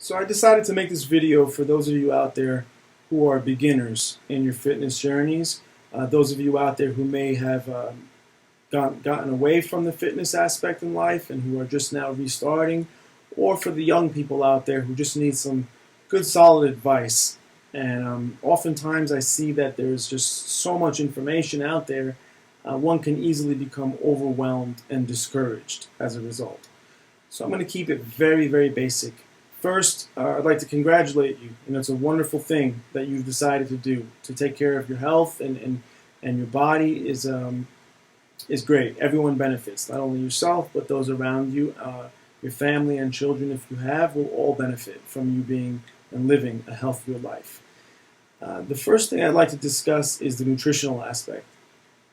So I decided to make this video for those of you out there who are beginners in your fitness journeys, those of you out there who may have gotten away from the fitness aspect in life and who are just now restarting, or for the young people out there who just need some good solid advice. And oftentimes I see that there's just so much information out there, one can easily become overwhelmed and discouraged as a result. So I'm going to keep it very, very basic. First, I'd like to congratulate you. It's a wonderful thing that you've decided to do. To take care of your health and your body is great. Everyone benefits, not only yourself, but those around you. Your family and children, if you have, will all benefit from you being and living a healthier life. The first thing I'd like to discuss is the nutritional aspect.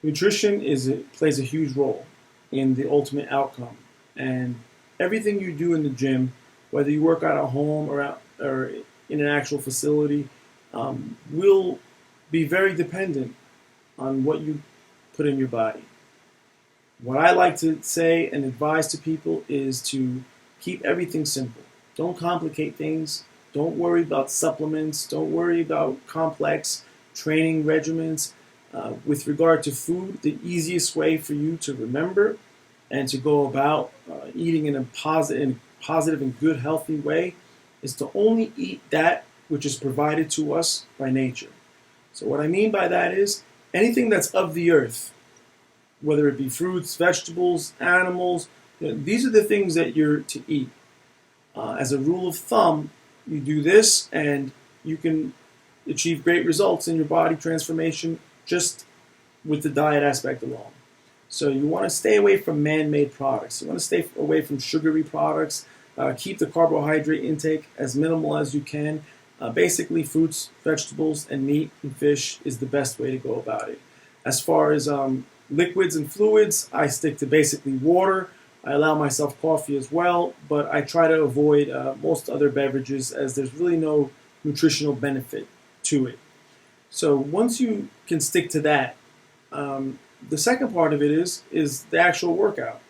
Nutrition plays a huge role in the ultimate outcome. And everything you do in the gym, whether you work out at home or in an actual facility, will be very dependent on what you put in your body. What I like to say and advise to people is to keep everything simple. Don't complicate things. Don't worry about supplements. Don't worry about complex training regimens. With regard to food, the easiest way for you to remember and to go about eating in a positive and good, healthy way is to only eat that which is provided to us by nature. So what I mean by that is anything that's of the earth, whether it be fruits, vegetables, animals, these are the things that you're to eat. As a rule of thumb, you do this and you can achieve great results in your body transformation just with the diet aspect alone. So you want to stay away from man-made products. You want to stay away from sugary products. Keep the carbohydrate intake as minimal as you can. Basically, fruits, vegetables, and meat and fish is the best way to go about it. As far as liquids and fluids, I stick to basically water. I allow myself coffee as well, but I try to avoid most other beverages as there's really no nutritional benefit to it. So once you can stick to that, the second part of it is the actual workout.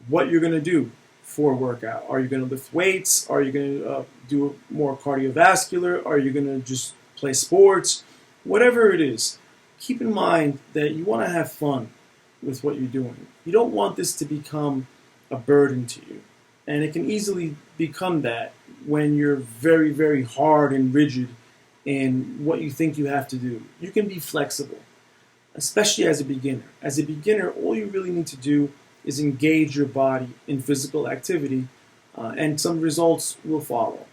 What you're going to do for a workout. Are you going to lift weights? Are you going to do more cardiovascular? Are you going to just play sports? Whatever it is, keep in mind that you want to have fun with what you're doing. You don't want this to become a burden to you. And it can easily become that when you're very, very hard and rigid in what you think you have to do. You can be flexible, especially as a beginner. As a beginner, all you really need to do is engage your body in physical activity, and some results will follow.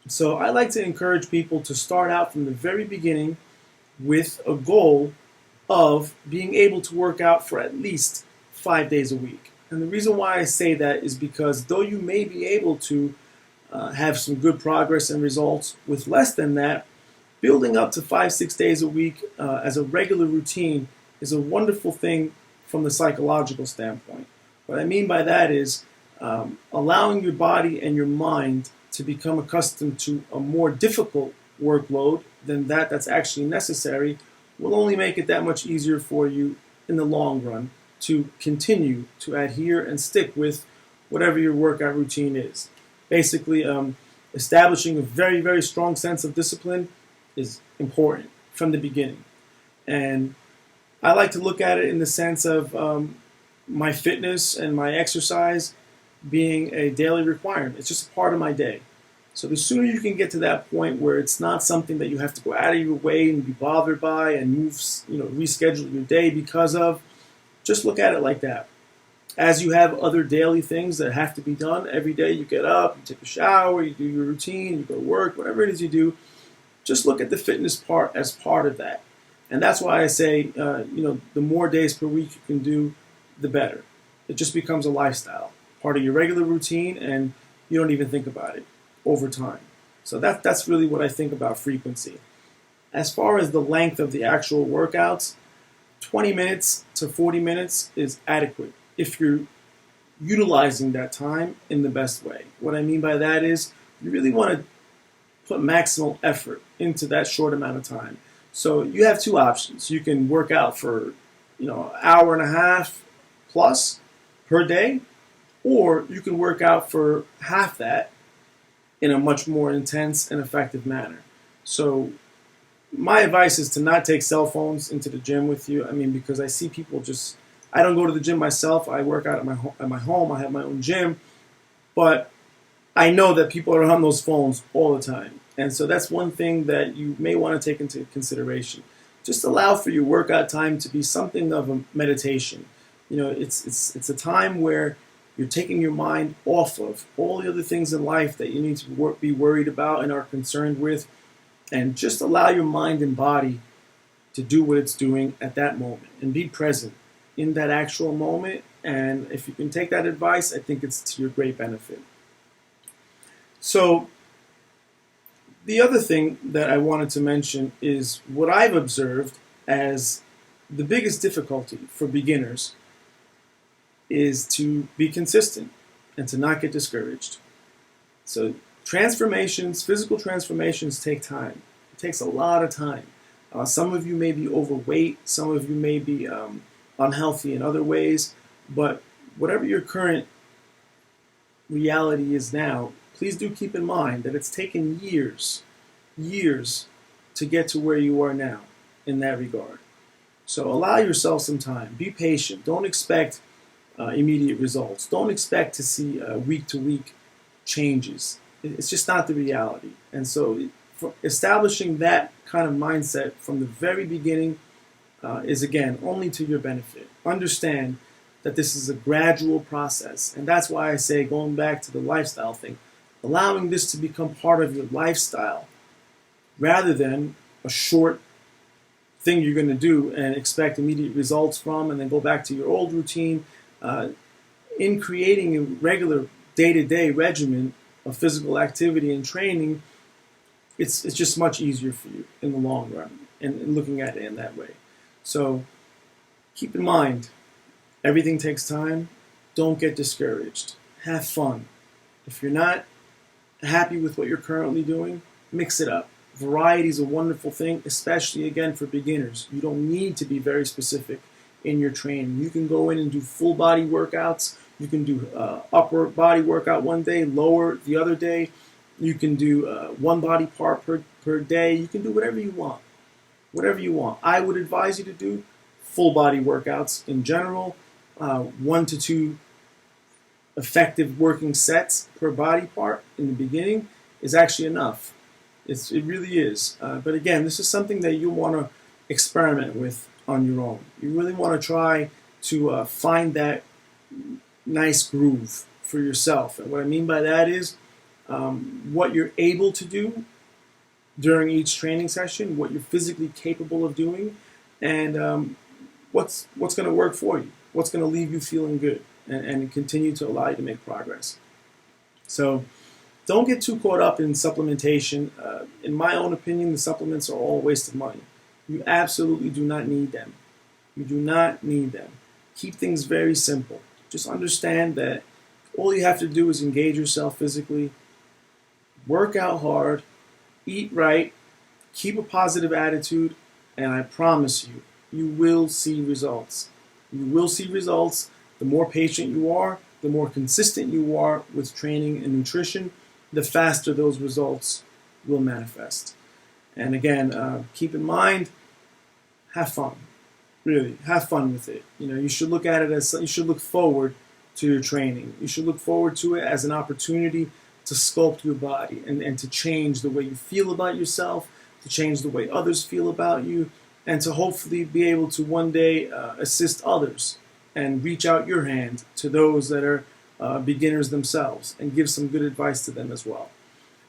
So I like to encourage people to start out from the very beginning with a goal of being able to work out for at least 5 days a week. And the reason why I say that is because though you may be able to have some good progress and results with less than that, building up to 5-6 days a week as a regular routine is a wonderful thing from the psychological standpoint. What I mean by that is allowing your body and your mind to become accustomed to a more difficult workload than that's actually necessary will only make it that much easier for you in the long run to continue to adhere and stick with whatever your workout routine is. Basically, establishing a very, very strong sense of discipline is important from the beginning. And I like to look at it in the sense of my fitness and my exercise being a daily requirement. It's just a part of my day. So the sooner you can get to that point where it's not something that you have to go out of your way and be bothered by and reschedule your day because of, just look at it like that. As you have other daily things that have to be done every day, you get up, you take a shower, you do your routine, you go to work, whatever it is you do, just look at the fitness part as part of that. And that's why I say, the more days per week you can do, the better. It just becomes a lifestyle, part of your regular routine, and you don't even think about it over time. So that's really what I think about frequency. As far as the length of the actual workouts, 20 minutes to 40 minutes is adequate if you're utilizing that time in the best way. What I mean by that is you really want to put maximal effort into that short amount of time. So you have two options. You can work out for, an hour and a half plus per day, or you can work out for half that in a much more intense and effective manner. So my advice is to not take cell phones into the gym with you. I mean, because I see people just, I don't go to the gym myself. I work out at my home. I have my own gym. But I know that people are on those phones all the time. And so that's one thing that you may want to take into consideration. Just allow for your workout time to be something of a meditation. You know, it's a time where you're taking your mind off of all the other things in life that you need to be worried about and are concerned with, and just allow your mind and body to do what it's doing at that moment and be present in that actual moment. And if you can take that advice, I think it's to your great benefit. So the other thing that I wanted to mention is what I've observed as the biggest difficulty for beginners is to be consistent and to not get discouraged. So transformations, physical transformations take time. It takes a lot of time. Some of you may be overweight, some of you may be unhealthy in other ways, but whatever your current reality is now, please do keep in mind that it's taken years to get to where you are now in that regard. So allow yourself some time. Be patient. Don't expect immediate results. Don't expect to see week-to-week changes. It's just not the reality. And so for establishing that kind of mindset from the very beginning is, again, only to your benefit. Understand that this is a gradual process. And that's why I say, going back to the lifestyle thing, allowing this to become part of your lifestyle rather than a short thing you're going to do and expect immediate results from and then go back to your old routine. In creating a regular day-to-day regimen of physical activity and training, it's just much easier for you in the long run and looking at it in that way. So keep in mind, everything takes time. Don't get discouraged. Have fun. If you're not happy with what you're currently doing, mix it up. Variety is a wonderful thing, especially, again, for beginners. You don't need to be very specific in your training. You can go in and do full body workouts. You can do upper body workout one day, lower the other day. You can do one body part per day. You can do whatever you want. Whatever you want. I would advise you to do full body workouts in general, 1 to 2 effective working sets per body part in the beginning is actually enough. It really is. But again, this is something that you want to experiment with on your own. You really want to try to find that nice groove for yourself. And what I mean by that is what you're able to do during each training session, what you're physically capable of doing, and what's going to work for you, what's going to leave you feeling good and continue to allow you to make progress. So don't get too caught up in supplementation. In my own opinion, the supplements are all a waste of money. You absolutely do not need them. You do not need them. Keep things very simple. Just understand that all you have to do is engage yourself physically, work out hard, eat right, keep a positive attitude, and I promise you, you will see results. You will see results. The more patient you are, the more consistent you are with training and nutrition, the faster those results will manifest. And again, keep in mind, have fun. Really, have fun with it. You know, you should look at it as, you should look forward to your training. You should look forward to it as an opportunity to sculpt your body and to change the way you feel about yourself, to change the way others feel about you, and to hopefully be able to one day assist others and reach out your hand to those that are beginners themselves and give some good advice to them as well.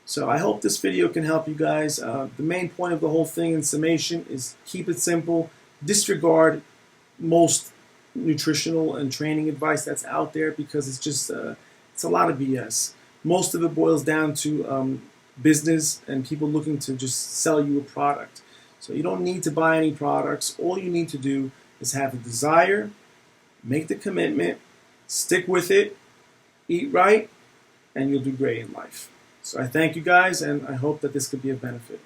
So I hope this video can help you guys. The main point of the whole thing in summation is keep it simple. Disregard most nutritional and training advice that's out there because it's just it's a lot of BS. Most of it boils down to business and people looking to just sell you a product. So you don't need to buy any products. All you need to do is have a desire, make the commitment, stick with it, eat right, and you'll do great in life. So I thank you guys, and I hope that this could be of benefit.